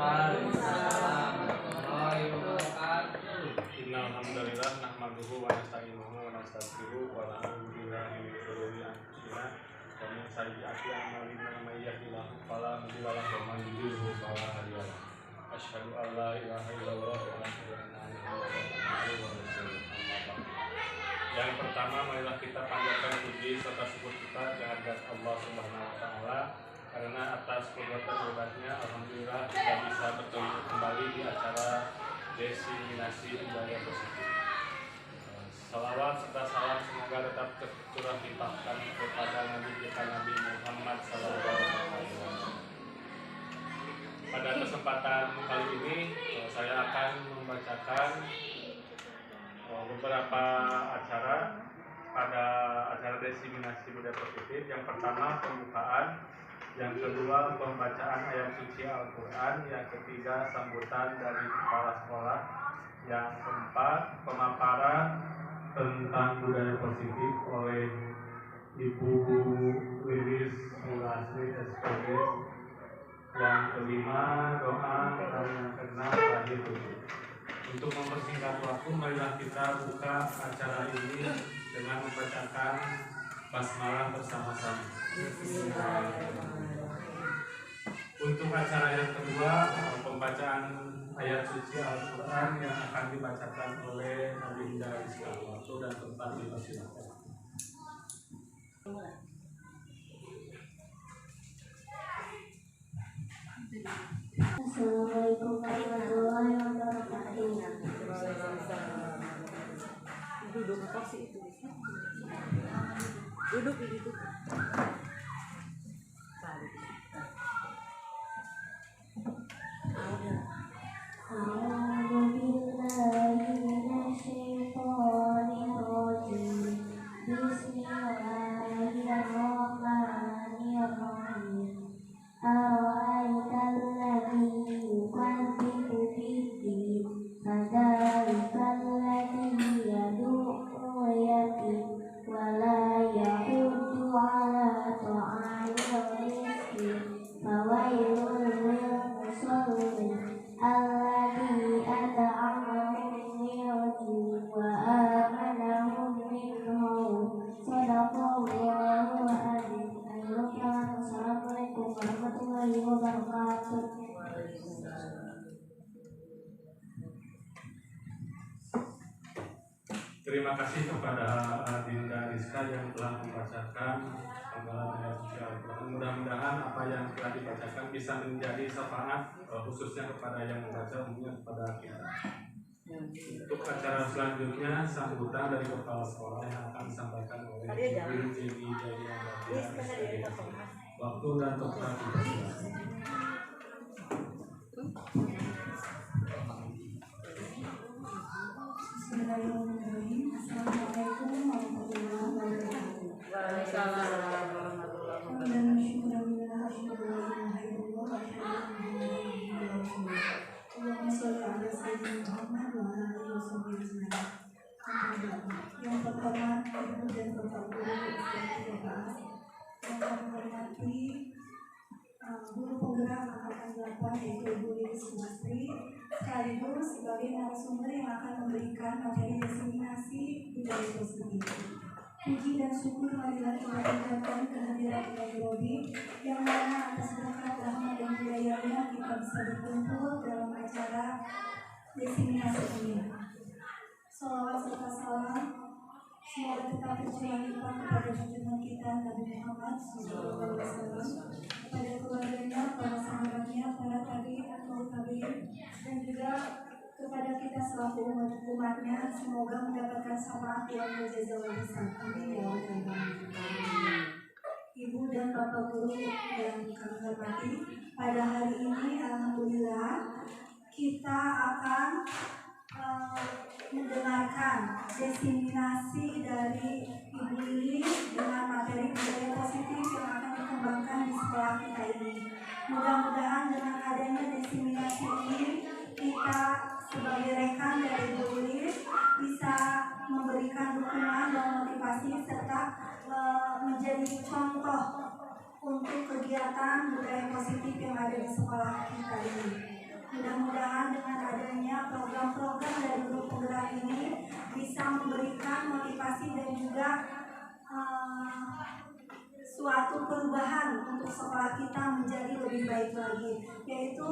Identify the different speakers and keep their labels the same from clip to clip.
Speaker 1: Waalaikumsalam warahmatullahi wabarakatuh.
Speaker 2: Innal hamdalillah nahmaduhu wa nasta'inuhu wa nastaghfiruh wa na'udzu billahi min shururi anfusina wa min sayyiati a'malina may yahdihillahu fala mudilla lahu wa man yudlilhu fala hadiya lahu. Asyhadu an la ilaha illallah wa asyhadu anna Muhammadan abduhu wa rasuluh. Yang pertama, marilah kita panjatkan puji serta syukur kita kehadirat Allah Subhanahu wa taala, karena atas perbuatan hebatnya alhamdulillah kita bisa bertemu kembali di acara Desiminasi Budaya Positif. Salawat serta salam semoga tetap tercurah limpahkan kepada Nabi kita Nabi Muhammad SAW. Pada kesempatan kali ini saya akan membacakan beberapa acara pada acara Desiminasi Budaya Positif. Yang pertama pembukaan, yang kedua pembacaan ayat suci Al-Quran, yang ketiga sambutan dari kepala sekolah, yang keempat pemaparan tentang budaya positif oleh Ibu Lilis Mulasri SPG, yang kelima doa, dan yang keenam terakhir tutup. Untuk mempersingkat waktu, marilah kita buka acara ini dengan membacakan basmalah bersama-sama. Untuk acara yang kedua, pembacaan ayat suci Al-Quran yang akan dibacakan oleh Adinda Rizka. Waktu dan tempat dipersilakan.
Speaker 3: Assalamualaikum warahmatullahi wabarakatuh.
Speaker 1: Duduk kursi itu. Duduk di situ.
Speaker 2: Terima kasih kepada Adinda Rizka yang telah membacakan penggalan ayat suci Al-Quran. Mudah-mudahan apa yang telah dibacakan bisa menjadi syafaat khususnya kepada yang membaca, umumnya kepada kita. Untuk acara selanjutnya sambutan dari kepala sekolah yang akan disampaikan oleh Ibu Jemi Jaya. Waktu dan tempat dipersilakan.
Speaker 3: Bismillahirrahmanirrahim. Assalamualaikum warahmatullahi wabarakatuh.
Speaker 1: Waalaikumsalam warahmatullahi wabarakatuh.
Speaker 3: Yang pertama, Ibu dan Bapak Guru yang kami hormati, guru penggerak angkatan 8 yaitu Ibu Lilis Mulasri, sekaligus sebagai narasumber yang akan memberikan materi desiminasi budaya positif. Puji dan syukur marilah kita panjatkan kehadiran Ilahi Robi, yang mana atas berkat rahmat dan hidayahnya kita bisa berkumpul dalam acara desiminasi ini. Salawat serta salam semoga tetap tercurah limpah kepada junjungan kita Nabi Muhammad SAW, kepada keluarganya, para sahabatnya, para tabi'in atau tabi'in, dan juga kepada kita selaku umatnya. Semoga mendapatkan syafaat yang berjazah wal hisab. Amin ya rabbal alamin. Ibu dan Bapak Guru yang kami hormati, pada hari ini alhamdulillah kita akan mendengarkan desiminasi dari Ibu Lili dengan materi budaya positif yang akan dikembangkan di sekolah kita ini. Mudah-mudahan dengan adanya desiminasi ini, kita sebagai rekan dari Ibu Lili bisa memberikan dukungan dan motivasi serta menjadi contoh untuk kegiatan budaya positif yang ada di sekolah kita ini. Mudah-mudahan dengan adanya program-program dari guru penggerak ini bisa memberikan motivasi dan juga suatu perubahan untuk sekolah kita menjadi lebih baik lagi, yaitu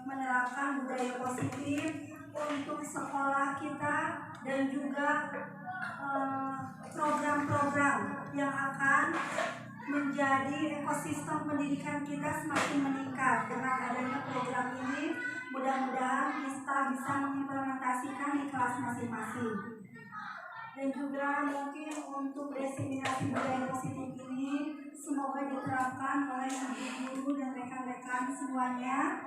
Speaker 3: menerapkan budaya positif untuk sekolah kita dan juga program-program yang akan menjadi ekosistem pendidikan kita semakin meningkat. Dengan adanya program ini, mudah-mudahan kita bisa mengimplementasikan di kelas masing-masing. Dan juga mungkin untuk diseminasi budaya positif ini semoga diterapkan oleh guru dan rekan-rekan semuanya.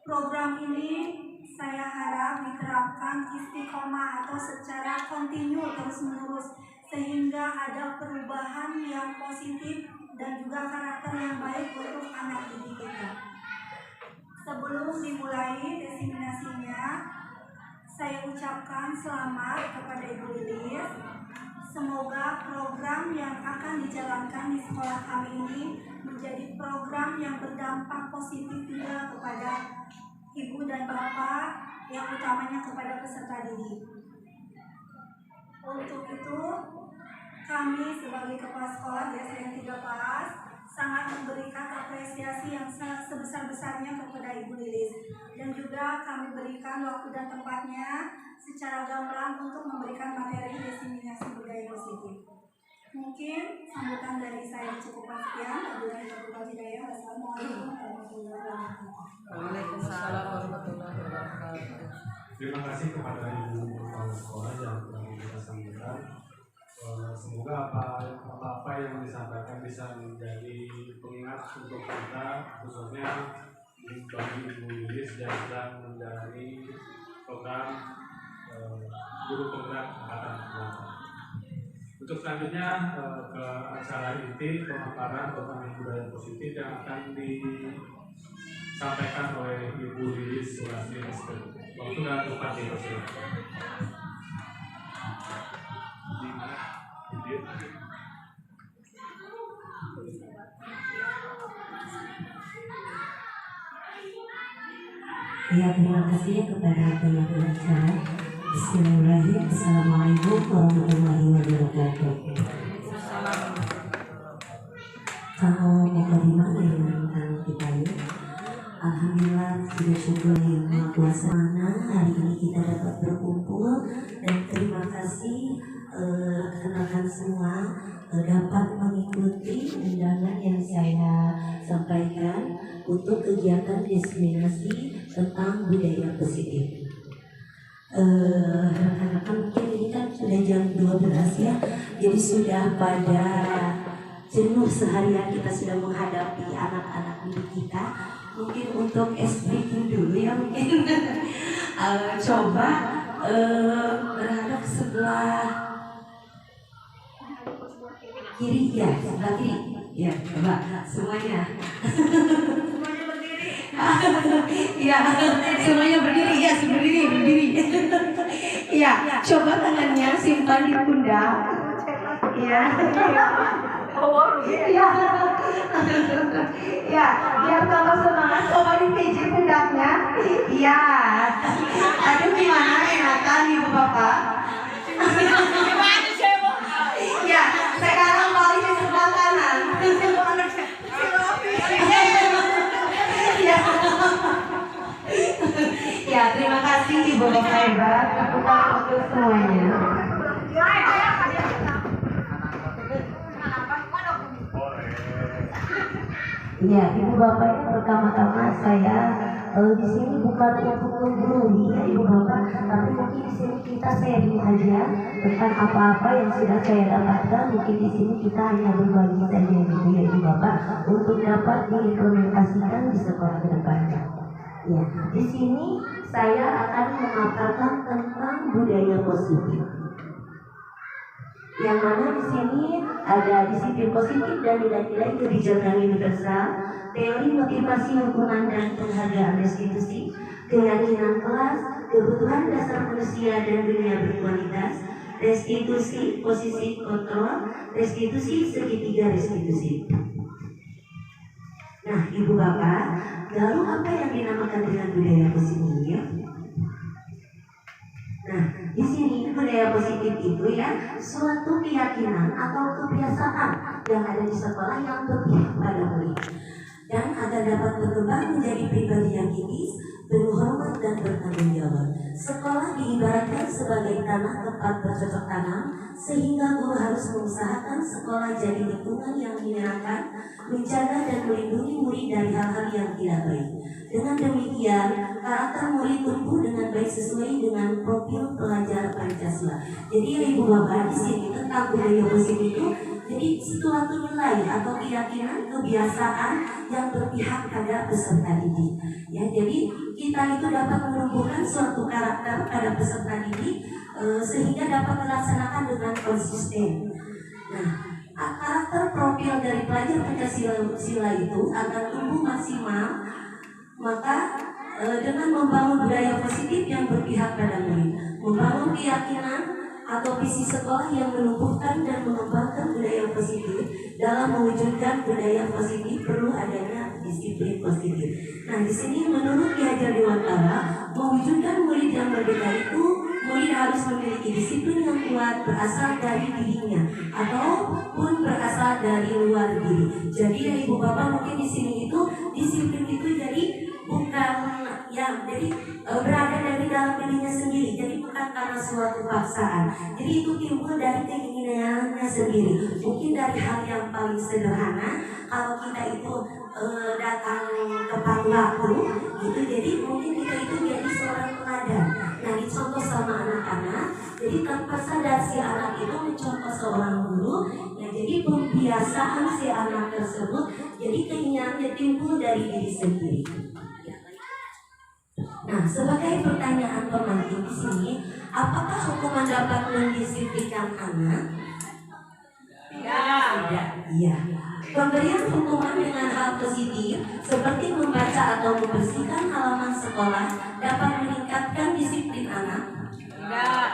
Speaker 3: Program ini saya harap diterapkan istiqomah atau secara kontinu terus-menerus sehingga ada perubahan yang positif dan juga karakter yang baik untuk anak didik kita. Sebelum dimulai diseminasinya, saya ucapkan selamat kepada Ibu Lilis. Semoga program yang akan dijalankan di sekolah kami ini menjadi program yang berdampak positif juga kepada Ibu dan Bapak, yang utamanya kepada peserta didik. Untuk itu, kami sebagai kepala sekolah di SDN 3 Pas sangat memberikan apresiasi yang sebesar-besarnya kepada Ibu Lilis, dan juga kami berikan waktu dan tempatnya secara gamblang untuk memberikan materi diseminasi budaya positif. Mungkin sambutan dari saya cukup sekian. Wabillahi taufiq wal hidayah. Wassalamualaikum warahmatullahi wabarakatuh.
Speaker 1: Waalaikumsalam warahmatullahi wabarakatuh.
Speaker 2: Terima kasih kepada Ibu Kepala Sekolah yang telah kita sampaikan. Semoga apa yang disampaikan bisa menjadi pengingat untuk kita, khususnya bagi Ibu Lilis yang sedang menjalani program guru penggerak angkatan 8. Untuk selanjutnya ke acara inti pemaparan tentang budaya positif yang akan disampaikan oleh Ibu Lilis Sulastri SP. Waktu dan tempat dipersilakan.
Speaker 4: Ya, terima kasih kepada penyelenggara acara. Bismillahirrahmanirrahim. Assalamualaikum warahmatullahi wabarakatuh. Kalau mukadimah dari kita ini, alhamdulillah sudah syukur yang Maha Kuasa. Hari ini kita dapat berkumpul dan terima kasih rekan-rekan semua dapat mengikuti undangan yang saya sampaikan untuk kegiatan diseminasi tentang budaya positif. Rekan-rekan mungkin ini kan sudah jam 12 ya, jadi sudah pada jenuh seharian kita sudah menghadapi anak-anak didik kita. Mungkin untuk speaking dulu ya mungkin. Coba berhadap sebelah kiri ya, sebelah kiri ya, coba semuanya.
Speaker 3: Semuanya berdiri.
Speaker 4: Ya, semuanya berdiri ya, berdiri. Ya, coba tangannya simpan di pundak. Ya. Ya. Ya, biar tambah semangat, coba di PJ pundaknya. Ya. Aduh, gimana enakan Ibu Bapak? Ya, sekarang balik di sebelah kanan. Ya. Ya, terima kasih Ibu Bapak hebat untuk semuanya. Ya, Ibu Bapak, ini pertama-tama saya di sini bukan untuk menggurui ya Ibu Bapak, tapi mungkin di sini kita sharing aja tentang apa-apa yang sudah saya dapatkan. Mungkin di sini kita hanya berbagi saja gitu ya Ibu Bapak, untuk dapat diimplementasikan di sekolah ke depannya. Ya, di sini saya akan memaparkan tentang budaya positif. Yang mana di sini ada disiplin positif dan nilai-nilai kebijakan universal, teori motivasi hubungan dan penghargaan restitusi, keyakinan kelas, kebutuhan dasar manusia dan dunia berkualitas, restitusi, posisi kontrol, restitusi segitiga restitusi. Nah, Ibu Bapak, lalu apa yang dinamakan dengan budaya positif? Nah, di sini budaya positif itu ya suatu keyakinan atau kebiasaan yang ada di sekolah yang berpihak pada murid dan agar dapat berkembang menjadi pribadi yang etis, penuh hormat dan bertanggung jawab. Sekolah diibaratkan sebagai tanah tempat bercocok tanam, sehingga guru harus mengusahakan sekolah jadi lingkungan yang menyenangkan, menjaga dan melindungi murid dari hal-hal yang tidak baik. Dengan demikian, karakter murid tumbuh dengan baik sesuai dengan profil pelajar Pancasila. Jadi Ibu Bapak di sini tentang budaya positif itu jadi suatu nilai atau keyakinan, kebiasaan yang berpihak pada peserta didik. Ya, jadi kita itu dapat menumbuhkan suatu karakter pada peserta didik sehingga dapat dilaksanakan dengan konsisten. Nah, karakter profil dari pelajar Pancasila itu akan tumbuh maksimal maka dengan membangun budaya positif yang berpihak pada murid, membangun keyakinan atau visi sekolah yang menumbuhkan dan mengembangkan budaya positif. Dalam mewujudkan budaya positif perlu adanya disiplin positif. Nah, di sini menurut Ki Hajar Dewantara, mewujudkan murid yang merdeka itu murid harus memiliki disiplin yang kuat berasal dari dirinya ataupun berasal dari luar diri. Jadi ya Ibu Bapak mungkin di sini itu disiplin itu jadi bukan yang jadi berada dari dalam dirinya sendiri, jadi bukan karena suatu paksaan. Jadi itu timbul dari keinginannya sendiri. Mungkin dari hal yang paling sederhana, kalau kita itu datang tepat waktu, gitu. Jadi mungkin kita itu jadi seorang teladan. Nah, dicontoh sama anak-anak. Jadi tanpa sadar si anak itu mencontoh seorang guru. Ya, jadi pembiasaan si anak tersebut, jadi keinginannya timbul dari diri sendiri. Nah, sebagai pertanyaan pemantik di sini, apakah hukuman dapat mendisiplinkan anak? Tidak. Iya. Pemberian hukuman dengan hal positif seperti membaca atau membersihkan halaman sekolah dapat meningkatkan disiplin anak? Tidak.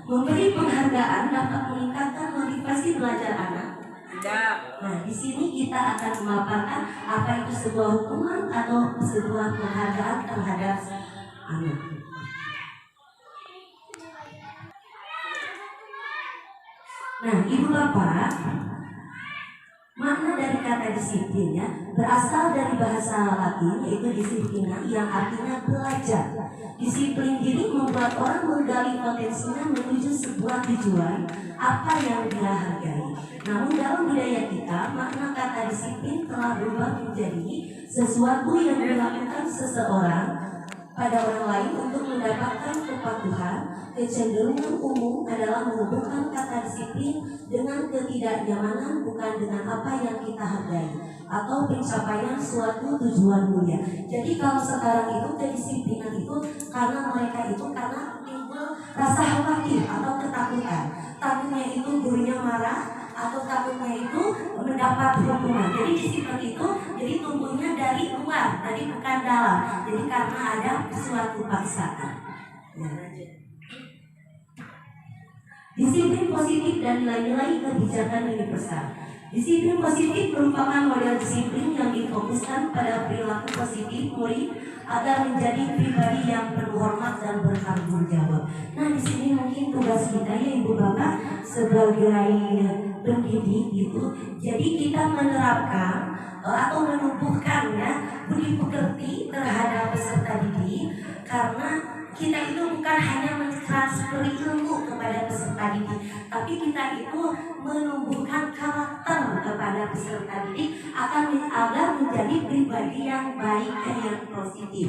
Speaker 4: Memberi penghargaan dapat meningkatkan motivasi belajar anak? Tidak. Nah, di sini kita akan memaparkan apa itu sebuah hukuman atau sebuah penghargaan terhadap anak. Nah, Ibu Bapak, makna dari kata disiplin ya berasal dari bahasa Latin yaitu disiplina yang artinya belajar. Disiplin diri membuat orang menggali potensinya menuju sebuah tujuan apa yang dia hargai. Namun dalam budaya kita, makna kata disiplin telah berubah menjadi sesuatu yang dilakukan seseorang pada orang lain untuk mendapatkan kepatuhan. Kecenderungan umum adalah menghubungkan kata disiplin dengan ketidaknyamanan, bukan dengan apa yang kita hargai atau pencapaian suatu tujuan mulia. Jadi kalau sekarang itu kedisiplinan itu karena mereka itu karena timbul rasa khawatir atau ketakutan. Takutnya itu gurunya marah atau takutnya itu mendapat hukuman. Jadi disiplin itu jadi tumbuhnya dari luar, tadi bukan dalam. Jadi karena ada suatu paksaan. Ya, disiplin positif dan nilai-nilai kebijakan universal. Disiplin positif merupakan model disiplin yang difokuskan pada perilaku positif murid agar menjadi pribadi yang penuh hormat dan bertanggung jawab. Nah, di sini mungkin tugas kita ya Ibu Bapak sebagai pendidik itu. Jadi kita menerapkan atau menumbuhkan ya budi pekerti terhadap peserta didik, karena kita itu bukan hanya mentransfer ilmu kepada peserta didik, tapi kita itu menumbuhkan karakter kepada peserta didik agar menjadi pribadi yang baik dan yang positif.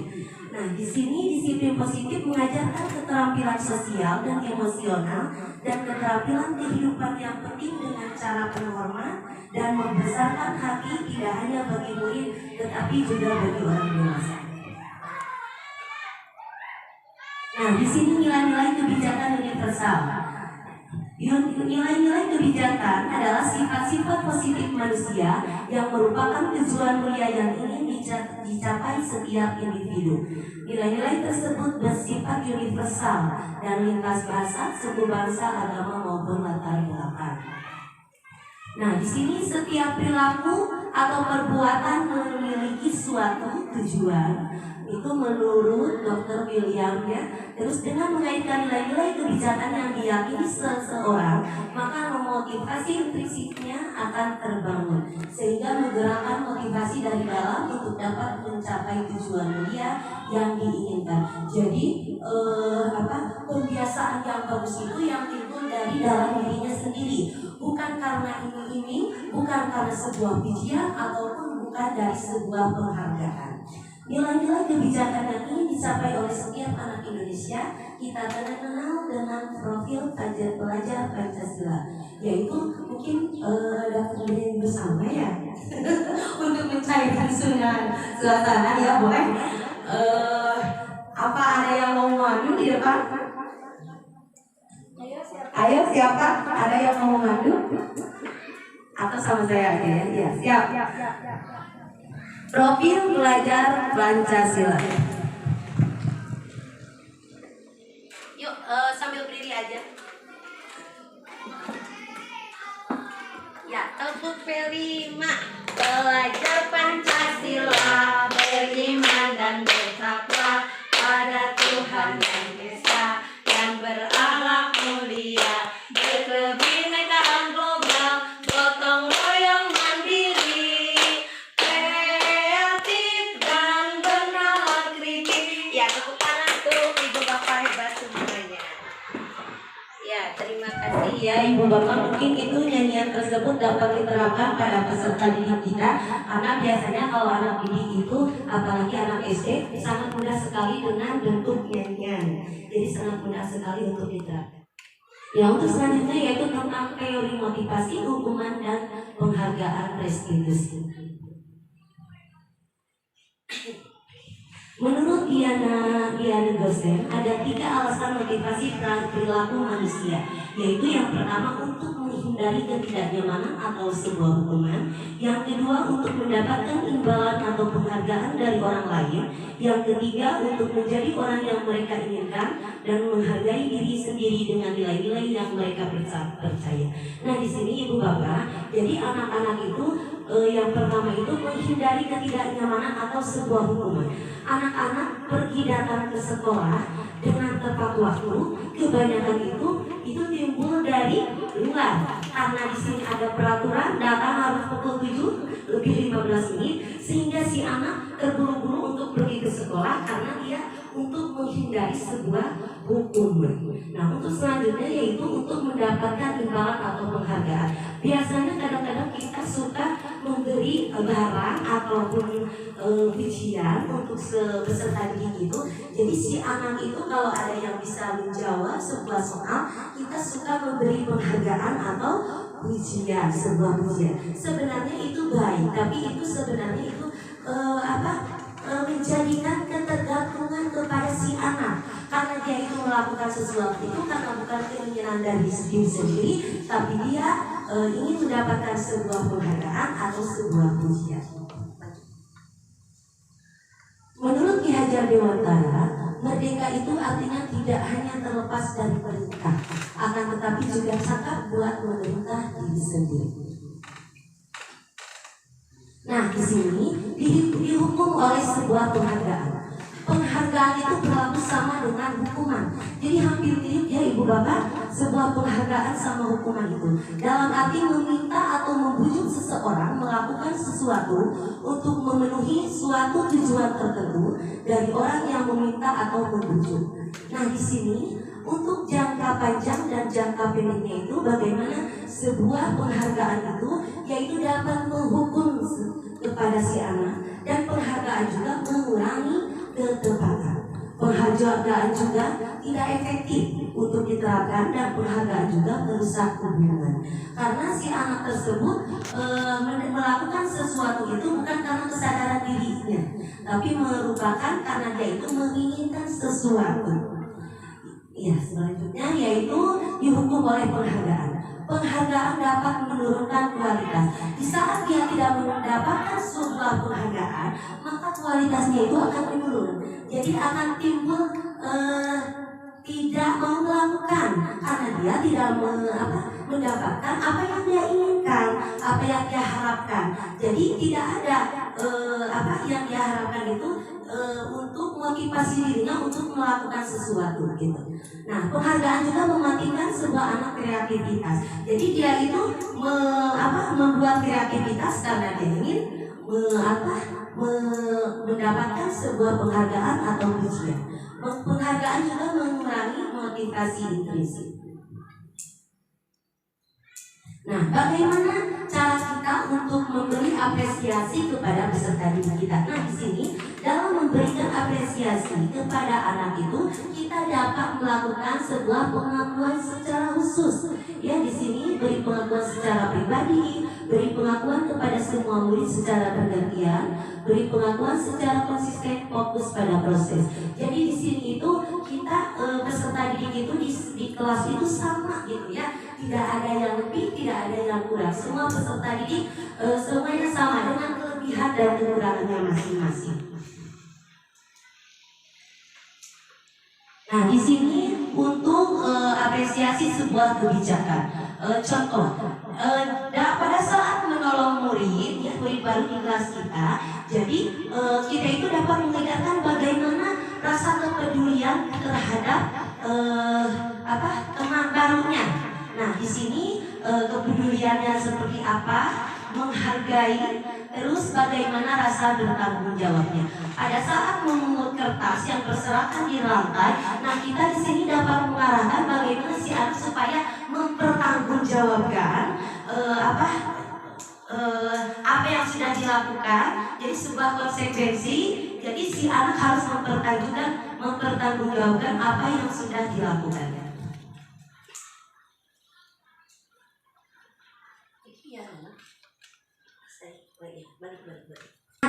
Speaker 4: Nah, di sini disiplin positif mengajarkan keterampilan sosial dan emosional dan keterampilan kehidupan yang penting dengan cara penuh hormat dan membesarkan hati tidak hanya bagi murid tetapi juga bagi orang dewasa. Nah, di sini nilai-nilai kebijakan universal. Nilai-nilai kebijakan adalah sifat-sifat positif manusia yang merupakan tujuan mulia yang ingin dicapai setiap individu. Nilai-nilai tersebut bersifat universal dan lintas bahasa, suku bangsa, agama maupun latar belakang. Nah, di sini setiap perilaku atau perbuatan memiliki suatu tujuan. Itu menurut Dr. William ya. Terus dengan mengaitkan nilai-nilai kebijakan yang diyakini seseorang, maka memotivasi intrinsipnya akan terbangun sehingga menggerakkan motivasi dari dalam untuk dapat mencapai tujuan mulia yang diinginkan. Jadi kebiasaan yang bagus itu yang timbul dari dalam dirinya sendiri, bukan karena iming-iming, bukan karena sebuah pujian ataupun bukan dari sebuah penghargaan. Nilai-nilai kebijakan yang ingin dicapai oleh setiap anak Indonesia kita kenal dengan profil pelajar Pancasila, yaitu mungkin dapat bersama ya untuk mencairkan suasana ya boleh. Apa ada yang mau maju di depan? Ayo siapa? Ada yang mau maju? Atau sama saya aja ya? Ya siap. Profil pelajar Pancasila. Yuk sambil berdiri aja. Ya, tepuk P5. Pelajar Pancasila beriman dan bertakwa pada Tuhan yang Esa, yang berakhlak mulia, berkebinekaan global, gotong royong mandiri, kreatif dan bernalar kritis. Ya, tepuk tangan untuk Ibu Bapak hebat semuanya. Ya, terima kasih ya Ibu Bapak. Mungkin itu nyanyian tersebut dapat diterapkan pada peserta didik kita, karena biasanya kalau anak didik itu, apalagi anak SD, sangat mudah sekali dengan bentuk nyanyian. Jadi sangat mudah sekali untuk diterapkan. Ya, untuk selanjutnya yaitu tentang teori motivasi, hukuman dan penghargaan prestisius. Menurut Diana Gosen, ada 3 alasan motivasi perilaku manusia, yaitu yang pertama untuk menghindari ketidaknyamanan atau sebuah hukuman, yang kedua untuk mendapatkan imbalan atau penghargaan dari orang lain, yang ketiga untuk menjadi orang yang mereka inginkan dan menghargai diri sendiri dengan nilai-nilai yang mereka percaya. Nah, di sini Ibu Bapak, jadi anak-anak itu yang pertama itu menghindari ketidaknyamanan atau sebuah hukuman. Anak-anak pergi datang ke sekolah dengan tepat waktu, kebanyakan itu timbul dari luar. Karena di sini ada peraturan datang harus pukul 7 lebih 15 menit, sehingga si anak terburu-buru untuk pergi ke sekolah karena dia untuk menghindari sebuah hukuman. Nah, untuk selanjutnya yaitu untuk mendapatkan imbalan atau penghargaan. Biasanya kadang-kadang kita suka memberi barang ataupun pujian untuk peserta didik itu. Jadi si anak itu kalau ada yang bisa menjawab sebuah soal, kita suka memberi penghargaan atau pujian, sebuah pujian. Sebenarnya itu baik, tapi itu sebenarnya itu menjadikan ketergantungan kepada si anak, karena dia itu melakukan sesuatu itu karena bukan keinginan dari diri sendiri, tapi dia ingin mendapatkan sebuah penghargaan atau sebuah pujian. Menurut Ki Hajar Dewantara, merdeka itu artinya tidak hanya terlepas dari perintah, akan tetapi juga cakap buat memerintah diri sendiri. Nah, di sini dihukum oleh sebuah penghargaan. Penghargaan itu berlaku sama dengan hukuman. Jadi hampir mirip ya Ibu Bapak, sebuah penghargaan sama hukuman itu. Dalam arti meminta atau membujuk seseorang melakukan sesuatu untuk memenuhi suatu tujuan tertentu dari orang yang meminta atau membujuk. Nah, di sini untuk jangka panjang dan jangka pendeknya itu bagaimana sebuah penghargaan itu yaitu dapat menghukum kepada si anak, dan penghargaan juga mengurangi ketepatan. Penghargaan juga tidak efektif untuk diterapkan, dan penghargaan juga merusak hubungan. Karena si anak tersebut melakukan sesuatu itu bukan karena kesadaran dirinya, tapi merupakan karena dia itu menginginkan sesuatu. Ya, selanjutnya yaitu dihukum oleh penghargaan. Penghargaan dapat menurunkan kualitas. Di saat dia tidak mendapatkan sebuah penghargaan, maka kualitasnya itu akan menurun. Jadi akan timbul tidak mau melakukan karena dia tidak mendapatkan apa yang dia inginkan, apa yang dia harapkan. Jadi tidak ada apa yang dia harapkan itu untuk motivasi dirinya untuk melakukan sesuatu gitu. Nah, penghargaan juga mematikan sebuah anak kreativitas. Jadi dia itu membuat kreativitas karena dia ingin mendapatkan sebuah penghargaan atau pujian. Penghargaan juga mengurangi motivasi intrinsik. Nah, bagaimana cara kita untuk memberi apresiasi kepada peserta didik kita? Nah, di sini dalam memberikan apresiasi kepada anak itu, kita dapat melakukan sebuah pengakuan secara khusus. Ya, di sini beri pengakuan secara pribadi, beri pengakuan kepada semua murid secara bergantian, beri pengakuan secara konsisten, fokus pada proses. Jadi di sini itu kita peserta didik itu di kelas itu sama gitu ya. Tidak ada yang lebih, tidak ada yang kurang. Semua peserta didik semuanya sama dengan kelebihan dan kekurangannya masing-masing. Nah, di sini untuk apresiasi sebuah kebijakan. Contoh, pada saat menolong murid, ya murid baru di kelas kita, jadi kita itu dapat mengingatkan bagaimana rasa kepedulian terhadap teman barunya. Nah, di sini kepeduliannya seperti apa, menghargai, terus bagaimana rasa bertanggung jawabnya. Pada saat memungut kertas yang berserakan di lantai, nah kita di sini dapat mengarahkan bagaimana si anak supaya mempertanggungjawabkan apa yang sudah dilakukan. Jadi sebuah konsekuensi. Jadi si anak harus mempertanggungjawabkan apa yang sudah dilakukannya.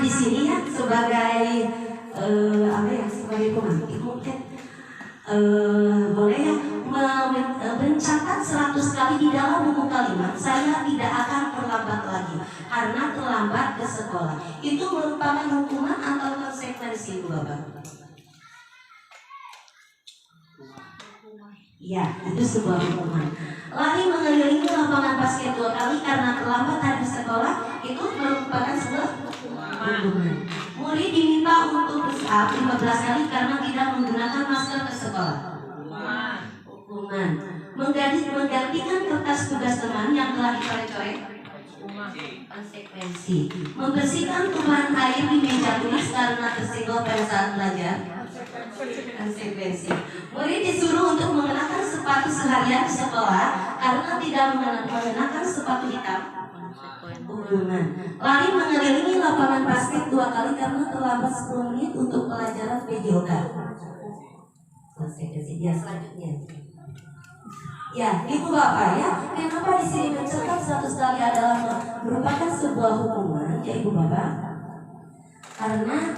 Speaker 4: Di sini ya sebagai sebagai pemantik mungkin boleh ya mencatat 100 kali di dalam buku kalimat, saya tidak akan terlambat lagi karena terlambat ke sekolah. Itu merupakan hukuman atau konsekuensi, Bapak? Ya, itu sebuah hukuman. Lari mengelilingi lapangan basket 2 kali karena terlambat hari sekolah, itu merupakan sebuah hukuman. Murid diminta untuk push up 15 kali karena tidak menggunakan masker ke sekolah. Hukuman. Menggantikan kertas tugas teman yang telah dicoret-coret. Konsekuensi. Membersihkan tumpahan air di meja tulis karena tersenggol pada saat belajar. Konsekuensi. Murid disuruh untuk mengenakan sepatu seharian di sekolah karena tidak mengenakan sepatu hitam. Hukuman. Lari mengelilingi lapangan basket 2 kali karena terlambat 10 menit untuk pelajaran PJOK. Konsekuensi dia selanjutnya. Ya, Ibu Bapak ya, kenapa di sini mencatat 100 kali adalah merupakan sebuah hukuman, ya Ibu Bapak? Karena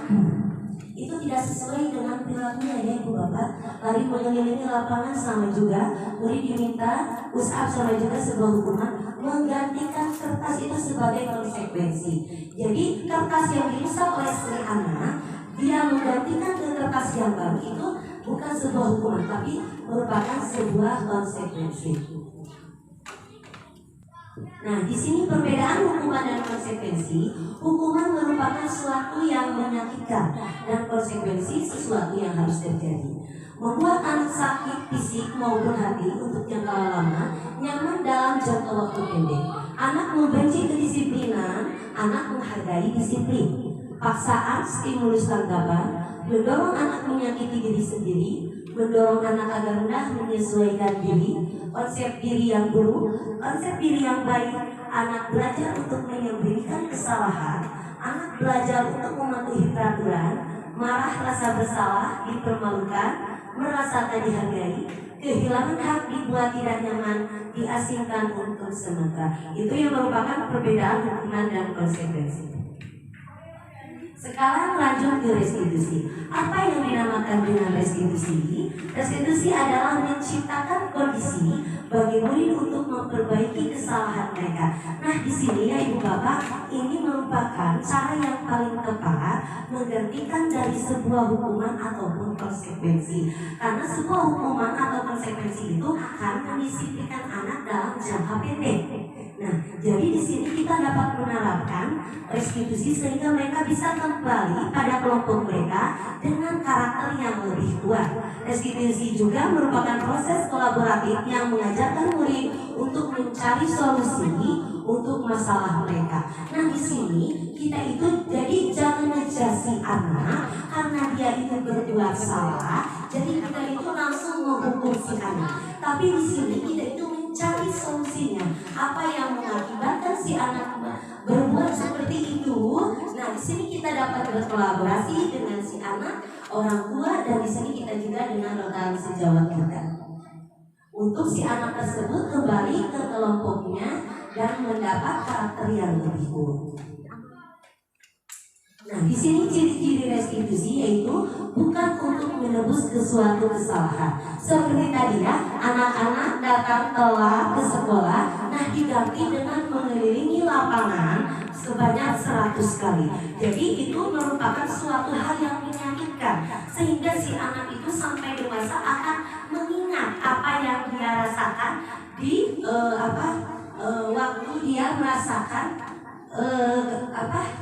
Speaker 4: itu tidak sesuai dengan perilakunya ya Ibu Bapak. Lari mengelilingi lapangan sama juga, murid diminta push up sama juga sebuah hukuman. Menggantikan kertas itu sebagai konsekuensi. Jadi kertas yang dirusak oleh si anak, dia menggantikan ke kertas yang baru itu bukan sebuah hukuman, tapi merupakan sebuah konsekuensi. Nah, di sini perbedaan hukuman dan konsekuensi. Hukuman merupakan sesuatu yang menyakitkan dan konsekuensi sesuatu yang harus terjadi. Membuat anak sakit fisik maupun hati untuk jangka lama, nyaman dalam jangka waktu pendek. Anak membenci kedisiplinan, anak menghargai disiplin. Paksaan, stimulus tanggapan, mendorong anak menyakiti diri sendiri, mendorong anak agar rendah menyesuaikan diri, konsep diri yang buruk, konsep diri yang baik, anak belajar untuk menyembunyikan kesalahan, anak belajar untuk mematuhi peraturan, marah rasa bersalah, dipermalukan, merasa tak dihargai, kehilangan hak, dibuat tidak nyaman, diasingkan untuk sementara. Itu yang merupakan perbedaan hukuman dan konsekuensi. Sekarang lanjut ke restitusi. Apa yang dinamakan dengan restitusi? Restitusi adalah menciptakan kondisi bagi murid untuk memperbaiki kesalahan mereka. Nah, di sini ya Ibu Bapak, ini merupakan cara yang paling tepat menggantikan dari sebuah hukuman ataupun konsekuensi. Karena sebuah hukuman atau konsekuensi itu akan mendisiplinkan anak dalam jangka pendek. Nah, jadi di sini kita dapat menerapkan restitusi sehingga mereka bisa kembali pada kelompok mereka dengan karakter yang lebih kuat. Restitusi juga merupakan proses kolaboratif yang mengajarkan murid untuk mencari solusi untuk masalah mereka. Nah, di sini kita itu jadi jangan ngejasi anak karena dia itu berbuat salah. Jadi kita itu langsung menghukum si anak. Tapi di sini kita itu mencari solusinya. Apa yang mengakibatkan si anak berbuat seperti itu? Nah, di sini kita dapat berkolaborasi dengan si anak, orang tua, dan di sini kita juga dengan rekan sejawat kita. Untuk si anak tersebut kembali ke kelompoknya dan mendapat karakter yang lebih kuat. Nah, di sini ciri-ciri restitusi yaitu bukan untuk menebus suatu kesalahan. Seperti tadi ya, anak-anak datang telat ke sekolah, nah diganti dengan mengelilingi lapangan sebanyak 100 kali. Jadi itu merupakan suatu hal yang menyakitkan, sehingga si anak itu sampai dewasa akan mengingat apa yang dia rasakan di waktu dia merasakan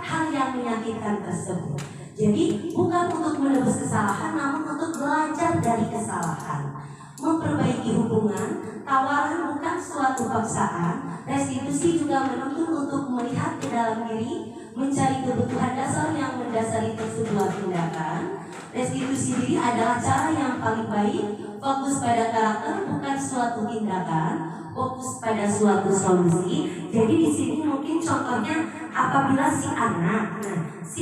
Speaker 4: hal yang menyakitkan tersebut. Jadi bukan untuk menebus kesalahan, namun untuk belajar dari kesalahan, memperbaiki hubungan. Tawaran bukan suatu paksaan. Restitusi juga menuntut untuk melihat ke dalam diri, mencari kebutuhan dasar yang mendasari sebuah tindakan. Restitusi diri adalah cara yang paling baik, fokus pada karakter bukan suatu tindakan, fokus pada suatu solusi. Jadi di sini mungkin contohnya apabila si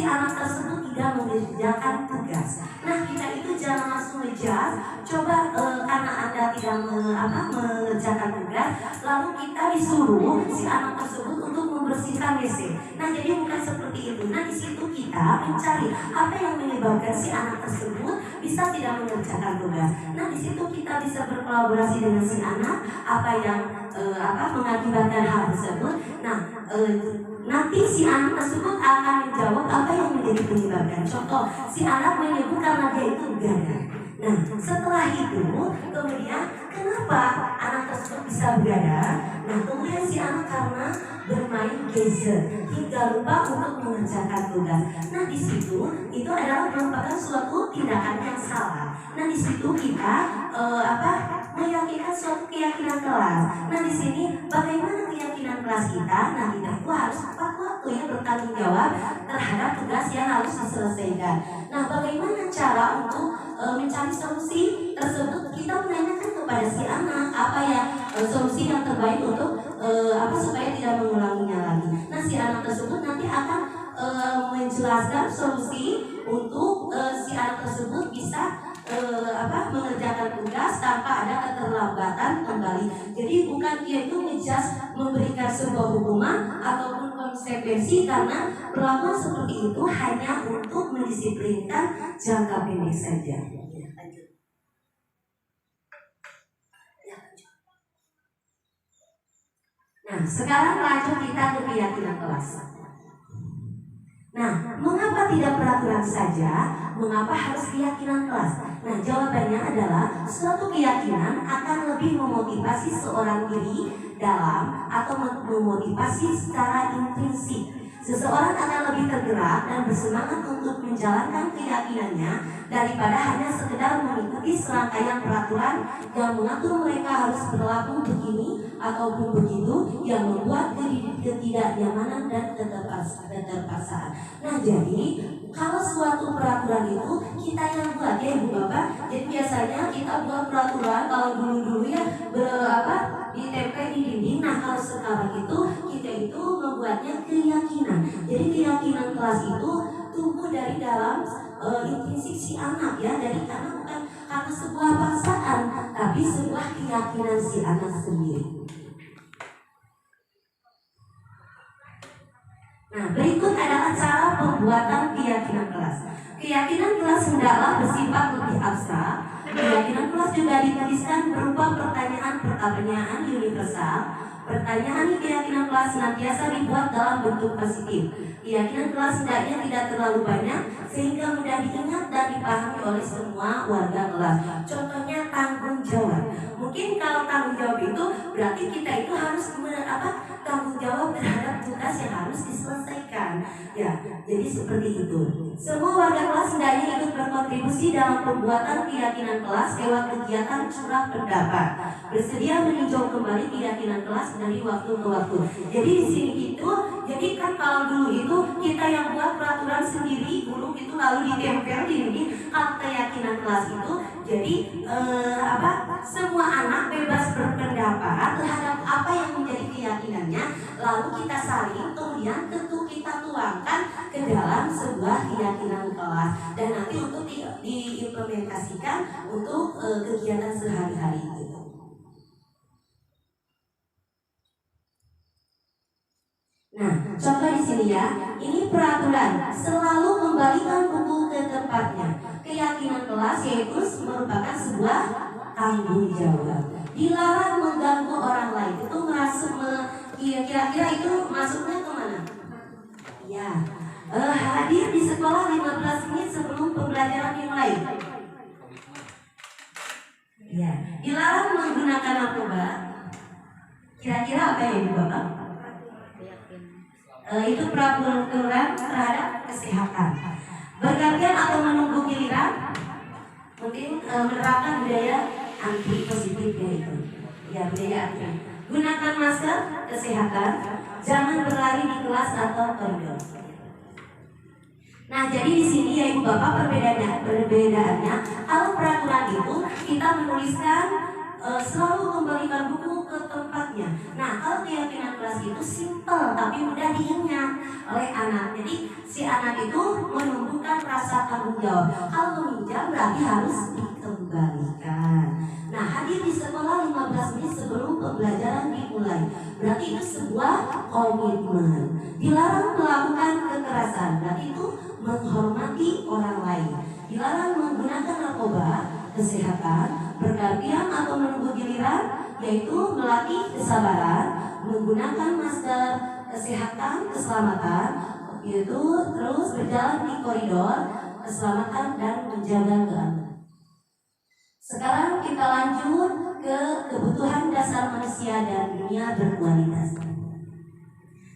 Speaker 4: anak tersebut tidak mengerjakan tugas. Nah, kita itu jangan langsung ngejudge. Coba karena Anda tidak mengerjakan tugas, lalu kita disuruh si anak tersebut untuk membersihkan WC. Nah, jadi bukan seperti itu. Nah, di situ kita mencari apa yang menyebabkan si anak tersebut bisa tidak mengerjakan tugas. Nah, di situ kita bisa berkolaborasi dengan si anak apa yang mengakibatkan hal tersebut. Nah, nanti si anak tersebut akan menjawab apa yang menjadi penyebabnya. Contoh, si anak menyebut karena dia itu begadang. Nah, setelah itu kemudian kenapa anak tersebut bisa begadang? Nah, kemudian si anak karena bermain gadget hingga lupa untuk mengerjakan tugas. Nah, di situ itu adalah merupakan suatu tindakan yang salah. Nah, di situ kita meyakinkan suatu keyakinan kelas. Nah, di sini bagaimana keyakinan kelas kita? Nah, kita itu harus tepat waktu ya bertanggung jawab terhadap tugas yang harus diselesaikan. Nah, bagaimana cara untuk mencari solusi tersebut? Kita menanyakan kepada si anak apa ya solusi yang terbaik untuk supaya tidak mengulanginya lagi. Nah, si anak tersebut nanti akan menjelaskan solusi untuk si anak tersebut bisa mengerjakan tugas tanpa ada keterlambatan kembali. Jadi bukan dia itu ngejudge memberikan sebuah hukuman ataupun konsekuensi karena perlakuan seperti itu hanya untuk mendisiplinkan jangka pendek saja. Nah, sekarang lanjut kita ke keyakinan kelas. Nah, mengapa tidak peraturan saja? Mengapa harus keyakinan kelas? Nah, jawabannya adalah suatu keyakinan akan lebih memotivasi seorang diri dalam atau memotivasi secara intrinsik. Seseorang akan lebih tergerak dan bersemangat untuk menjalankan keyakinannya daripada hanya sekedar mengikuti serangkaian peraturan yang mengatur mereka harus berlaku begini ataupun begitu yang membuat ketidaknyamanan dan keterpaksaan. Nah, jadi kalau suatu peraturan itu kita yang buat ya Ibu Bapak. Jadi biasanya kita buat peraturan kalau dulu ya ditempel di dinding. Nah, kalau sekarang itu kita itu membuatnya keyakinan. Jadi keyakinan kelas itu tumbuh dari dalam intrinsik si anak ya, dari anak bukan karena sebuah paksaan, tapi sebuah keyakinan si anak sendiri. Nah, berikut adalah cara pembuatan keyakinan kelas. Keyakinan kelas hendaklah bersifat lebih abstrak. Keyakinan kelas juga dituliskan berupa pertanyaan universal. Pertanyaan keyakinan kelas senantiasa dibuat dalam bentuk positif. Keyakinan kelas hendaknya tidak terlalu banyak sehingga mudah diingat dan dipahami oleh semua warga kelas. Contohnya tanggung jawab. Mungkin kalau tanggung jawab itu berarti kita itu harus tanggung jawab terhadap tugas yang harus diselesaikan. Ya, jadi seperti itu. Semua warga kelas hendaknya ikut berkontribusi dalam pembuatan keyakinan kelas lewat kegiatan curah pendapat. Bersedia meninjau kembali keyakinan kelas dari waktu ke waktu. Jadi di sini itu, jadi kan kalau dulu itu kita yang buat peraturan sendiri, guru itu lalu ditempel di sini. Kalau keyakinan kelas itu, jadi semua anak bebas berpendapat terhadap apa yang menjadi keyakinannya, lalu kita saling kemudian tentu kita tuangkan ke dalam sebuah keyakinan kelas dan nanti untuk diimplementasikan untuk kegiatan sehari-hari gitu. Nah, contoh di sini ya, ini peraturan selalu kembalikan buku ke tempatnya. Keyakinan kelas yaitu merupakan sebuah tanggung jawab. Dilarang mengganggu orang lain. Itu kira-kira itu masuknya kemana? Ya, hadir di sekolah 15 menit sebelum pembelajaran dimulai. Ya, dilarang menggunakan narkoba. Kira-kira apa yang Bapak? Itu peraturan terhadap kesehatan. Bergantian atau menunggu giliran, mungkin menerapkan budaya anti positifnya itu. Ya, budaya anti. Gunakan masker, kesehatan. Jangan berlari di kelas atau koridor. Nah, jadi di sini ya Ibu Bapak perbedaannya. Kalau peraturan itu kita menuliskan selalu kembalikan buku ke tempatnya. Nah, kalau keyakinan kelas itu simpel tapi mudah diingat oleh anak. Jadi si anak itu menumbuhkan rasa tanggung jawab. Kalau meminjam berarti harus dikembalikan. Nah, hadir di sekolah 15 menit sebelum pembelajaran dimulai. Berarti itu sebuah komitmen. Dilarang melakukan kekerasan. Berarti itu menghormati orang lain. Dilarang menggunakan narkoba, kesehatan, bergantian atau menunggu giliran, yaitu melatih kesabaran, menggunakan masker, kesehatan, keselamatan, yaitu terus berjalan di koridor, keselamatan dan menjaga keamanan. Sekarang kita lanjut ke kebutuhan dasar manusia dan dunia berkualitas.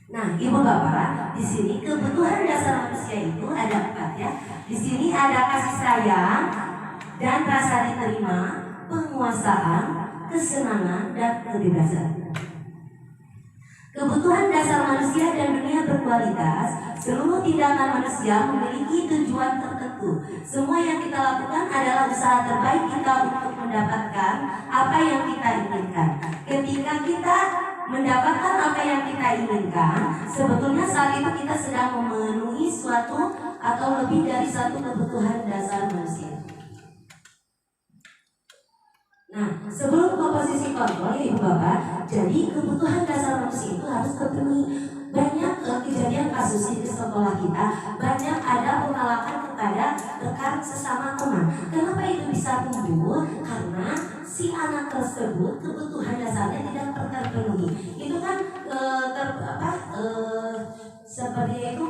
Speaker 4: Nah, Ibu Bapak, di sini kebutuhan dasar manusia itu ada 4 ya. Di sini ada kasih sayang dan rasa diterima, penguasaan, kesenangan dan kebebasan. Kebutuhan dasar manusia dan dunia berkualitas. Seluruh tindakan manusia memiliki tujuan tertentu. Semua yang kita lakukan adalah usaha terbaik kita untuk mendapatkan apa yang kita inginkan. Ketika kita mendapatkan apa yang kita inginkan, sebetulnya saat itu kita sedang memenuhi suatu atau lebih dari satu kebutuhan dasar manusia. Nah, sebelum komposisi kontrol ya Ibu Bapak, jadi kebutuhan dasar manusia itu harus terpenuhi. Banyak kejadian kasus di sekolah kita, banyak ada penolakan kepada rekan sesama teman. Kenapa itu bisa tumbuh? Karena si anak tersebut kebutuhan dasarnya tidak terpenuhi. Itu kan seperti itu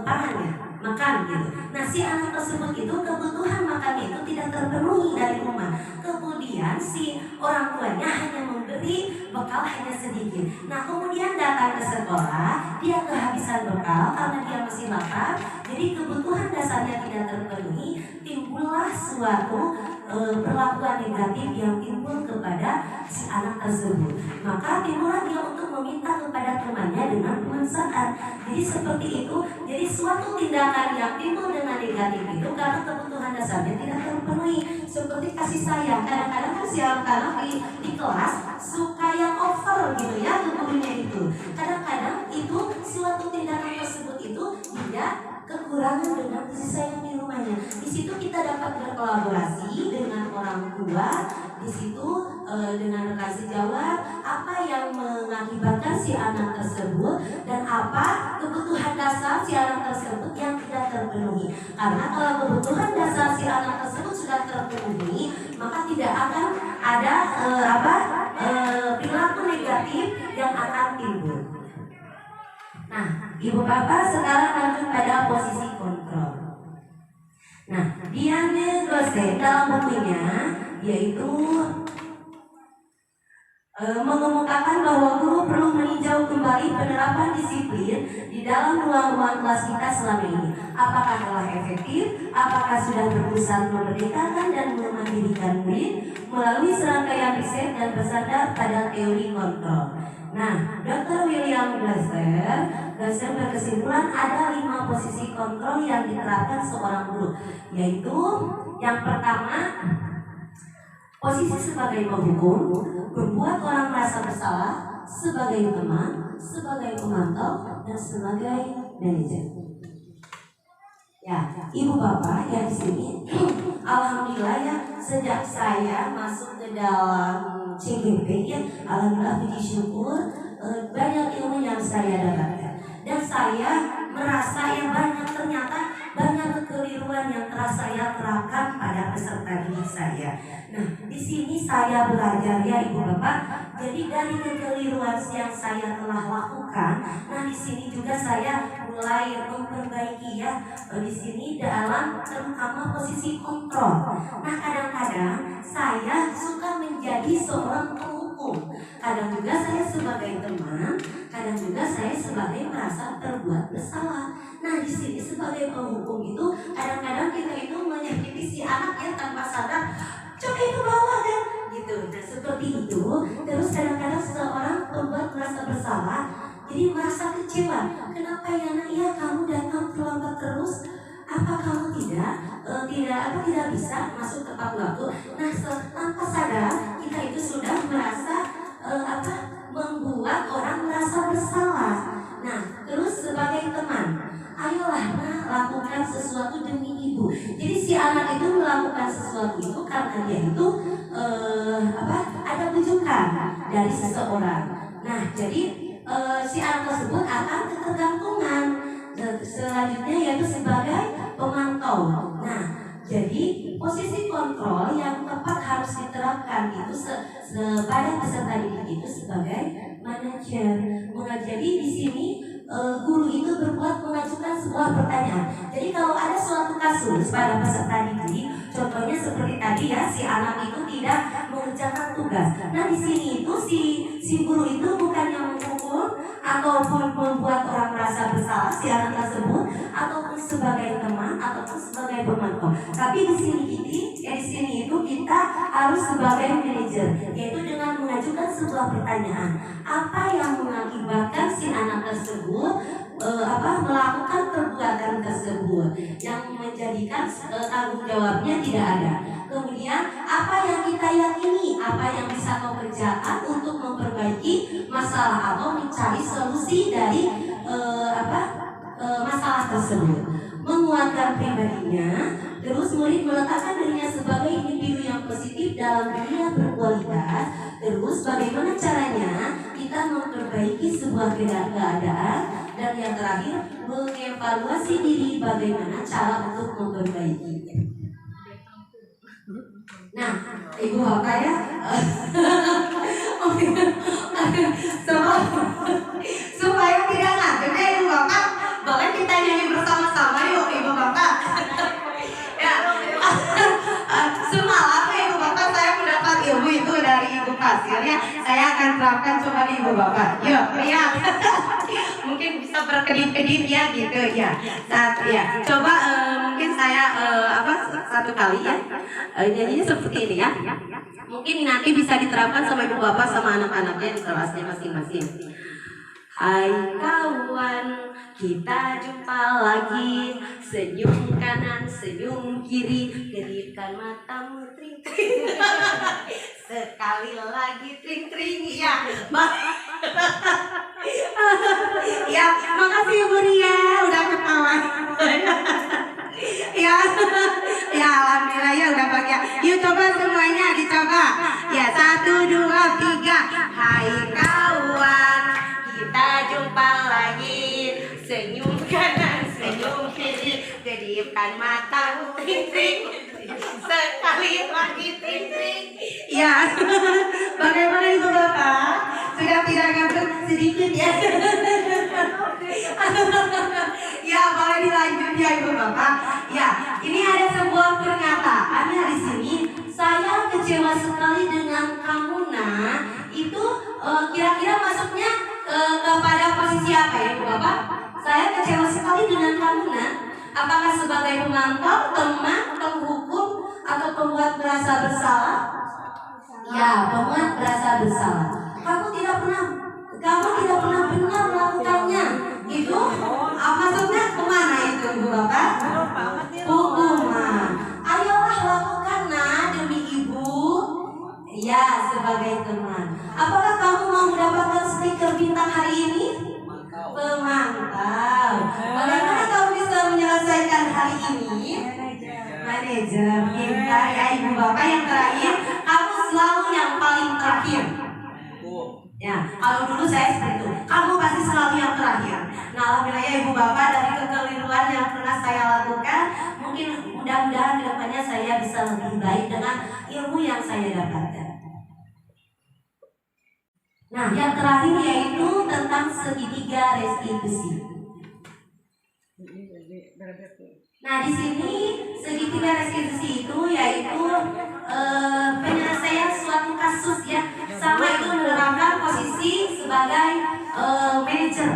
Speaker 4: pangan ya, makan gitu. Nah, si anak tersebut itu kebutuhan makannya itu tidak terpenuhi dari rumah. Kemudian si orang tuanya hanya memberi bekal hanya sedikit. Nah, kemudian datang ke sekolah, dia kehabisan bekal karena dia masih lapar. Jadi kebutuhan dasarnya tidak terpenuhi, timbullah suatu perlakuan negatif yang timbul kepada si anak tersebut. Maka timbullah dia untuk meminta kepada temannya dengan kemansaan. Jadi seperti itu. Jadi suatu tindakan yang timbul dengan negatif itu karena kebutuhan dasarnya tidak terpenuhi. Seperti kasih sayang. Kadang-kadang kan si anak-anak di kelas suka yang over gitu ya ke gurunya itu. Kadang-kadang itu suatu tindakan tersebut itu tidak kekurangan dengan kasih sayang di rumah semuanya. Di situ kita dapat berkolaborasi dengan orang tua, di situ dengan rekan sejawat, apa yang mengakibatkan si anak tersebut dan apa kebutuhan dasar si anak tersebut yang tidak terpenuhi. Karena kalau kebutuhan dasar si anak tersebut sudah terpenuhi, maka tidak akan ada perilaku negatif yang akan timbul. Nah, Ibu Bapak sekarang lanjut pada posisi kontrol. Nah, Diane Gosset dalam bukunya yaitu mengemukakan bahwa guru perlu meninjau kembali penerapan disiplin di dalam ruang-ruang kelas kita selama ini. Apakah telah efektif? Apakah sudah berusaha memerdekakan dan memandirikan murid melalui serangkaian riset dan bersandar pada teori kontrol? Nah, Dr. William Glasser berkesimpulan ada 5 posisi kontrol yang diterapkan seorang guru, yaitu yang pertama, posisi sebagai penghukum, membuat orang merasa bersalah, sebagai teman, sebagai pemantau, dan sebagai manajer. Ya, Ibu Bapak yang di sini, alhamdulillah ya, sejak saya masuk ke dalam CGP ya, alhamdulillah puji syukur banyak ilmu yang saya dapatkan. Dan saya merasa yang ternyata banyak kekeliruan yang telah saya terapkan pada peserta didik saya. Nah, di sini saya belajar ya Ibu Bapak. Jadi dari kekeliruan yang saya telah lakukan, nah di sini juga saya mulai memperbaiki ya. Di sini dalam terutama posisi kontrol. Nah, kadang-kadang saya suka menjadi seorang penghukum. Kadang juga saya sebagai teman, kadang juga saya sebagai merasa terbuat bersalah. Nah, di sini sebagai penghukum itu kadang-kadang kita itu menyakiti si anak ya tanpa sadar. Coba itu bawa kan gitu. Nah, seperti itu. Terus kadang-kadang seseorang membuat merasa bersalah, jadi merasa kecewa. Kenapa ya nak ya kamu datang terlambat terus? Apa kamu tidak bisa masuk tepat waktu? Nah, tanpa sadar kita itu sudah merasa membuat orang merasa bersalah. Nah, terus sebagai teman, ayolah lakukan sesuatu demi ibu. Jadi si anak itu melakukan sesuatu itu karena dia itu ada bujukan dari seseorang. Nah, jadi si anak tersebut akan ketergantungan. Selanjutnya yaitu sebagai pemantau. Nah, jadi posisi kontrol yang tepat harus diterapkan itu pada peserta didik itu sebagai manajer. Jadi di sini guru itu mengajukan sebuah pertanyaan. Jadi kalau ada suatu kasus pada peserta didik, contohnya seperti tadi ya, si anak itu tidak mengerjakan tugas. Nah, di sini itu si guru itu bukannya menghukum ataupun membuat orang merasa bersalah si anak tersebut, ataupun sebagai teman ataupun sebagai pemantau. Tapi di sini itu kita harus sebagai manajer, yaitu dengan mengajukan sebuah pertanyaan. Apa yang mengakibatkan si anak tersebut melakukan perbuatan tersebut yang menjadikan tanggung jawabnya tidak ada. Kemudian apa yang kita yakini, apa yang bisa kau kerjakan untuk memperbaiki masalah atau mencari solusi dari masalah tersebut. Menguatkan pribadinya. Terus murid meletakkan dirinya sebagai individu yang positif dalam dunia berkualitas. Terus bagaimana caranya kita memperbaiki sebuah keadaan. Dan yang terakhir, mengevaluasi diri bagaimana cara untuk memperbaikinya. Nah, Ibu Bapak ya, supaya tidak ngantuk ya Ibu Bapak, bahkan kita nyanyi bersama-sama yuk Ibu Bapak. Ya, semalam ya Ibu Bapak saya mendapat ilmu itu dari Ibu Pasir ya. Saya akan terapkan coba di Ibu Bapak. Yuk, ya. Mungkin bisa berkedip-kedip ya gitu ya. Coba mungkin saya satu kali ya. Nyanyinya seperti ini ya. Mungkin nanti bisa diterapkan sama Ibu Bapak sama anak-anaknya di kelasnya masing-masing. Hai kawan, kita jumpa lagi. Senyum kanan, senyum kiri, kedipkan matamu tring-tring. Sekali lagi tring-tring ya. Ya, makasih Bu Ria udah ketawa. Ya. kedipkan matamu ting-ting, sekali lagi ting-ting. Ya, bagaimana Ibu Bapak? Sudah tidak ngabut sedikit ya? Ya, boleh dilanjut ya Ibu Bapak. Ya, ini ada sebuah pernyataan ya di sini. Saya kecewa sekali dengan kamu Nak. Itu kira-kira masuknya kepada posisi apa ya Ibu Bapak? Saya kecewa sekali dengan kamu Nak. Apakah sebagai pemantau, teman, penghukum, atau pembuat merasa bersalah? Ya, pembuat merasa bersalah. Kamu tidak pernah benar melakukannya. Itu maksudnya kemana itu Ibu Bapak? Hukuman. Ayolah lakukan Nak demi Ibu. Ya, sebagai teman. Apakah kamu mau mendapatkan stiker bintang hari ini? Pemantau. Bagaimana kamu bisa menyelesaikan hari ini? Manajer. Pintar ya Ibu Bapak. Yang terakhir, kamu selalu yang paling terakhir. Ya, kalau dulu saya seperti itu, kamu pasti selalu yang terakhir. Nah, alhamdulillah ya Ibu Bapak, dari kekeliruan yang pernah saya lakukan, mungkin mudah-mudahan kedepannya saya bisa lebih baik dengan ilmu yang saya dapatkan. Nah, yang terakhir yaitu tentang segitiga restitusi. Nah, di sini segitiga restitusi itu yaitu penyelesaian suatu kasus ya, sama itu menerapkan posisi sebagai manajer.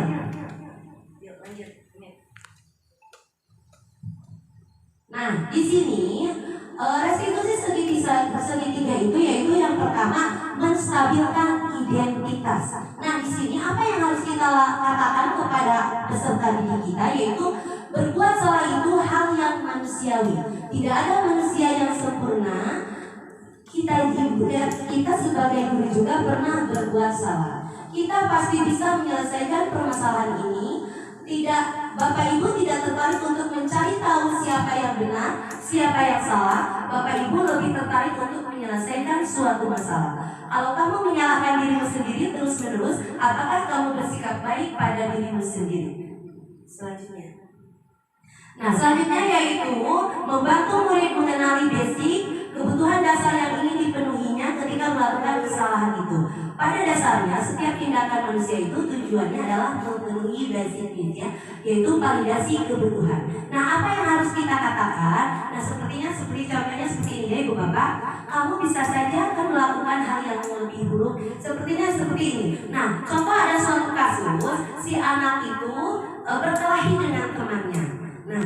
Speaker 4: Nah, di sini restitusi segitiga itu yaitu yang pertama menstabilkan identitas. Nah, di sini apa yang harus kita katakan kepada peserta didik kita yaitu berbuat salah itu hal yang manusiawi. Tidak ada manusia yang sempurna. Kita sebagai guru juga pernah berbuat salah. Kita pasti bisa menyelesaikan permasalahan ini. Bapak Ibu tidak tertarik untuk mencari tahu siapa yang benar, siapa yang salah. Bapak Ibu lebih tertarik untuk menyelesaikan suatu masalah. Kalau kamu menyalahkan dirimu sendiri terus-menerus, apakah kamu bersikap baik pada dirimu sendiri? Selanjutnya. Nah, selanjutnya yaitu membantu murid mengenali basic kebutuhan dasar yang ingin dipenuhinya ketika melakukan kesalahan itu. Pada dasarnya, setiap tindakan manusia itu tujuannya adalah memenuhi basic needs ya, yaitu validasi kebutuhan. Nah, apa yang harus kita katakan? Nah, seperti contohnya seperti ini ya Ibu Bapak. Kamu bisa saja akan melakukan hal yang lebih buruk. Seperti ini. Nah, contoh ada suatu kasus, si anak itu berkelahi dengan temannya. Nah,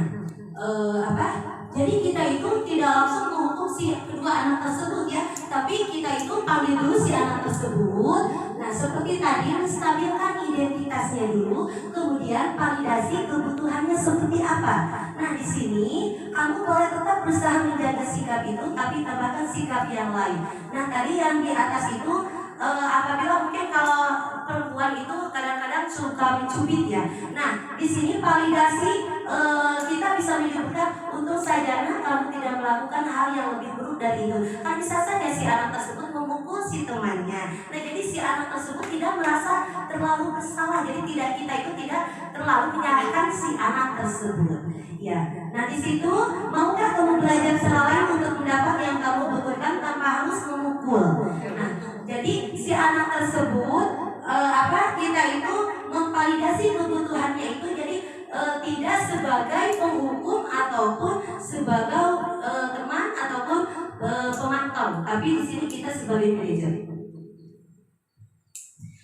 Speaker 4: jadi kita itu tidak langsung menghukum si kedua anak tersebut ya, tapi kita itu panggil dulu si anak tersebut. Nah, seperti tadi menstabilkan identitasnya dulu, kemudian validasi kebutuhannya seperti apa. Nah, di sini kamu boleh tetap berusaha menjaga sikap itu, tapi tambahkan sikap yang lain. Nah, tadi yang di atas itu apabila mungkin kalau perempuan itu kadang-kadang suka mencubit ya. Nah, di sini validasi kita bisa menyebutkan untuk sajana kamu tidak melakukan hal yang lebih buruk dari itu. Kan bisa saja si anak tersebut memukul si temannya. Nah, jadi si anak tersebut tidak merasa terlalu bersalah. Jadi kita itu tidak terlalu menyalahkan si anak tersebut. Ya. Nah, di situ maukah kamu belajar cara lain untuk mendapat yang kamu butuhkan tanpa harus memukul. Nah, jadi si anak tersebut kita itu memvalidasi kebutuhannya itu jadi tidak sebagai penghukum ataupun sebagai teman ataupun pemantau, tapi di sini kita sebagai manajer.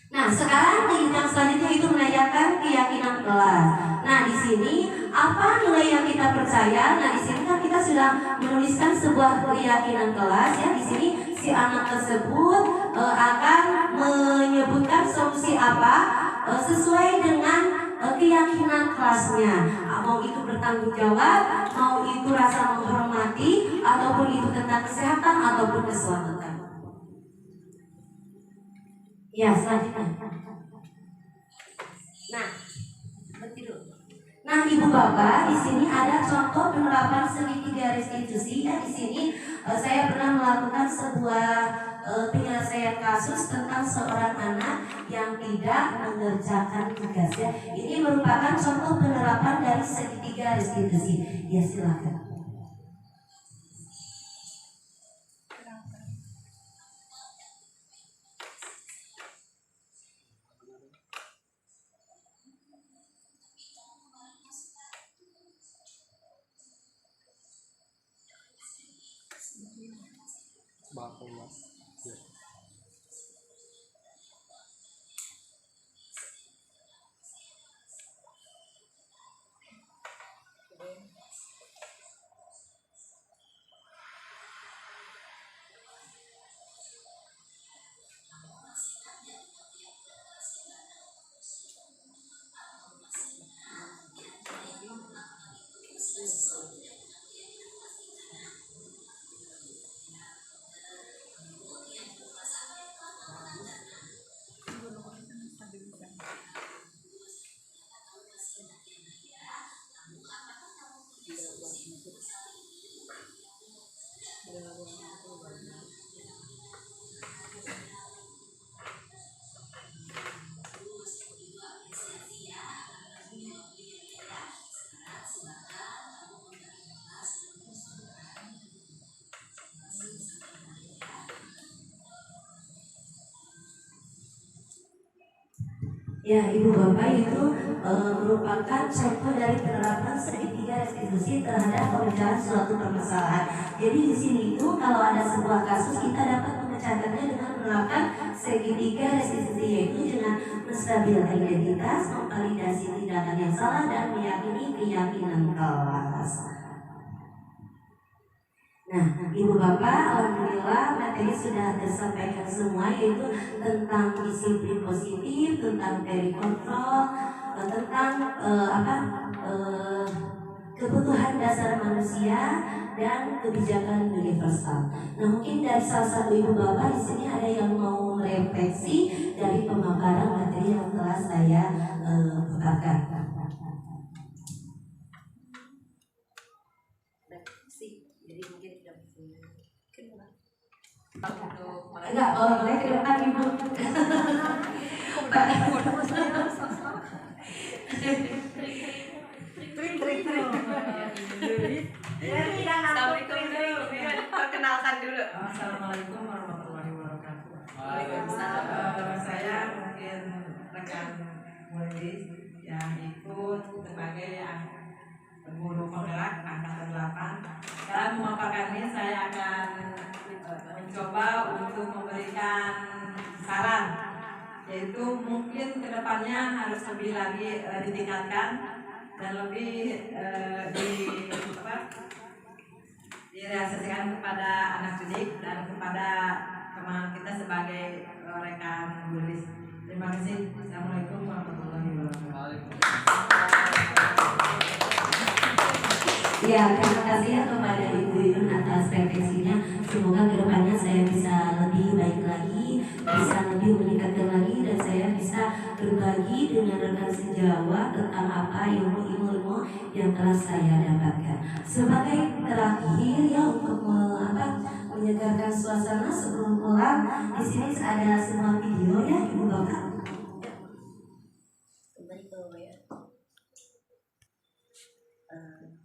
Speaker 4: Nah, sekarang yang selanjutnya itu menanyakan keyakinan kelas. Nah, di sini apa nilai yang kita percaya? Nah, di sini kan kita sudah menuliskan sebuah keyakinan kelas ya. Di sini si anak tersebut akan menyebutkan solusi apa sesuai dengan keyakinan kelasnya. Mau itu bertanggung jawab, mau itu rasa menghormati, ataupun itu tentang kesehatan ataupun keselamatan. Ya, selanjutnya. Nah, Ibu Bapak, di sini ada contoh penerapan segitiga restitusi. Ya, di sini saya pernah melakukan sebuah penyelesaian kasus tentang seorang anak yang tidak mengerjakan tugasnya. Ini merupakan contoh penerapan dari segitiga restitusi. Ya silakan. Ya, Ibu Bapak itu merupakan contoh dari penerapan segitiga restitusi terhadap pemecahan suatu permasalahan. Jadi di sini itu kalau ada sebuah kasus kita dapat memecahkannya dengan menerapkan segitiga restitusi, yaitu dengan menstabilkan identitas, memvalidasi tindakan yang salah, dan meyakini keyakinan kelas. Nah, Ibu Bapak, alhamdulillah materi sudah tersampaikan semua, yaitu tentang disiplin positif, tentang teori kontrol, tentang kebutuhan dasar manusia dan kebijakan universal. Nah, mungkin dari salah satu Ibu Bapak di sini ada yang mau merefleksi dari pemaparan materi yang telah saya paparkan. Enggak, boleh ke depan Ibu.
Speaker 1: Perkenalkan dulu.
Speaker 5: Assalamualaikum warahmatullahi wabarakatuh.
Speaker 1: Waalaikumsalam.
Speaker 5: Saya mungkin rekan murid yang ikut sebagai guru penggerak angkatan 8. Dalam memaparkan ini saya akan mencoba untuk memberikan saran, yaitu mungkin kedepannya harus lebih lagi ditingkatkan dan lebih direalisasikan kepada anak didik dan kepada teman kita sebagai rekan tulis. Terima kasih. Assalamualaikum warahmatullahi wabarakatuh.
Speaker 4: Ya, terima kasih ya kepada Ibu Yun atas refleksinya. Semoga kedepannya saya bisa lebih baik lagi, bisa lebih meningkatkan lagi, dan saya bisa berbagi dengan rekan sejawat tentang apa ilmu-ilmu yang telah saya dapatkan. Sebagai terakhir ya, untuk menyegarkan suasana sebelum pulang, di sini ada sebuah video ya Ibu Bapak. Kembali ke ya.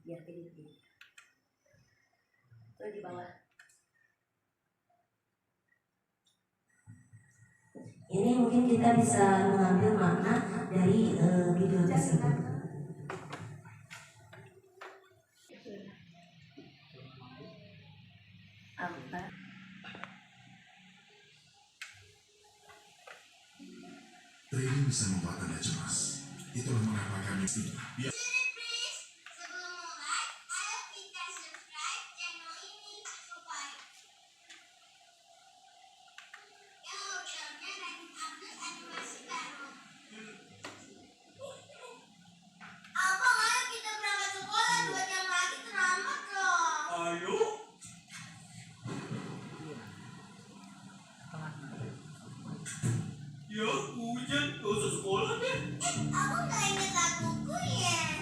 Speaker 4: Biar ini itu di bawah. Ini mungkin kita bisa mengambil makna dari video tersebut. Apa?
Speaker 6: Trading bisa membuat Anda cemas. Itulah mengapa kami tidak.
Speaker 7: Ya, hujan, gak usah sekolah deh.
Speaker 3: Aku gak inget laguku ya.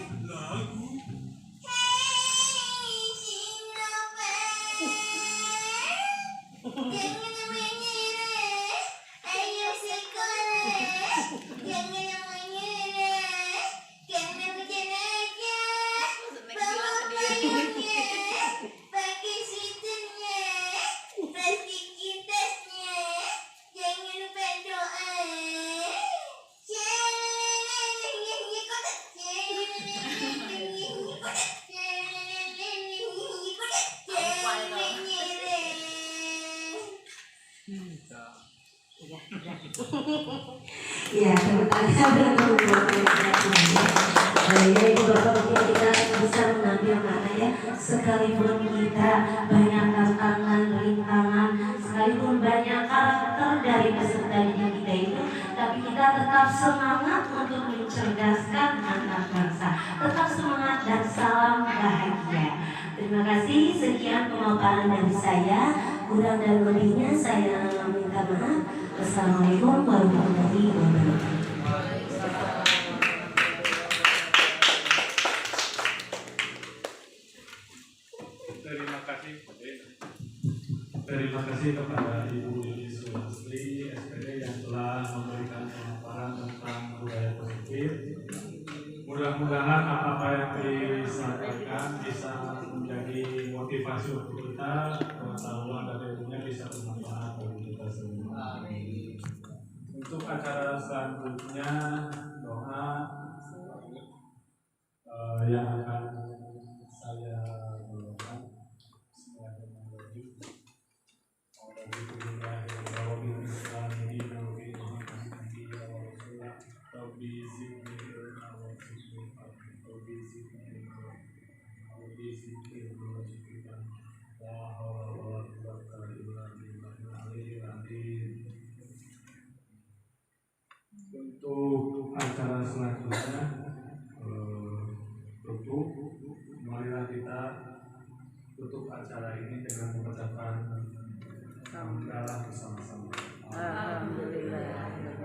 Speaker 4: Ya, sebenarnya berkumpul ya Ibu Bapak mungkin kita bisa mengambil mana ya, sekalipun kita banyak tantangan, rintangan, sekalipun banyak karakter dari peserta didik kita itu, tapi kita tetap semangat untuk mencerdaskan anak bangsa, tetap semangat dan salam bahagia. Terima kasih, sekian pemaparan dari saya, kurang dan lebihnya saya minta maaf. Assalamualaikum warahmatullahi wabarakatuh.
Speaker 2: Terima kasih kepada Ibu Lili Sulastri SPD yang telah memberikan pemaparan tentang budaya positif. Mudah-mudahan apa yang disampaikan bisa menjadi motivasi untuk kita, pengetahuan dan ilmunya bisa bermanfaat bagi kita semua. Untuk acara selanjutnya doa yang akan saya bawakan. Untuk acara selanjutnya tutup, marilah kita tutup acara ini dengan mengucapkan hamdalah bersama-sama.
Speaker 5: Alhamdulillah.